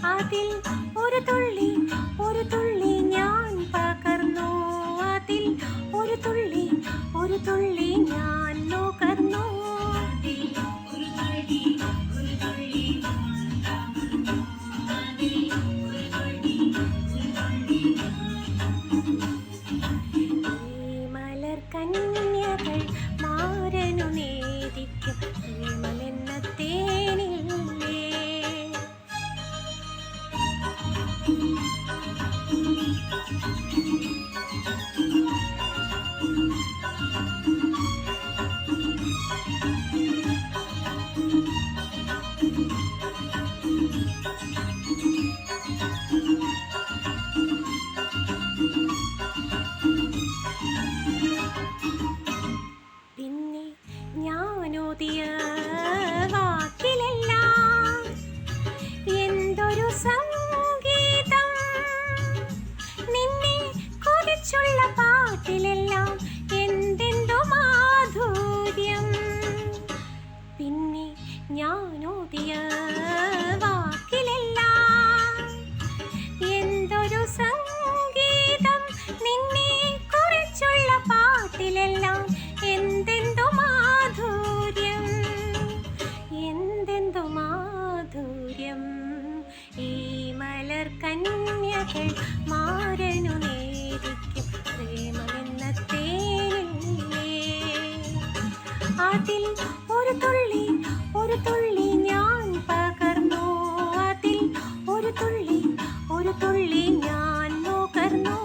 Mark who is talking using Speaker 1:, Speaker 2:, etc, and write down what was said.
Speaker 1: അതിൽ ഒരു തുള്ളി ഞാൻ പകർന്നു. അതിൽ ഒരു തുള്ളി ഞാൻ നുകർന്നു. കന്യകൾ മാരനു നേദിക്കും പ്രേമമെന്ന തേനില്ലേ. ഞാനോദിയ വാക്കിലെല്ലാം എന്തൊരു സംഗീതം, നിന്നെ കുറിച്ചുള്ള പാട്ടിലെല്ലാം എന്തെന്തു മാധുര്യം. പിന്നെ ഞാനോദിയ വാക്കിലെല്ലാം എന്തൊരു സംഗീതം, നിന്നെ കുറിച്ചുള്ള പാട്ടിലെല്ലാം എന്തെന്തു മാധുര്യം. ഈ മലർ കന്യകൾ മാരനു നേദിക്കും പ്രേമമെന്ന തേനില്ലേ. അതിൽ ഒരു തുള്ളി ഞാൻ പകർന്നു. അതിൽ ഒരു തുള്ളി ഞാൻ നുകർന്നു.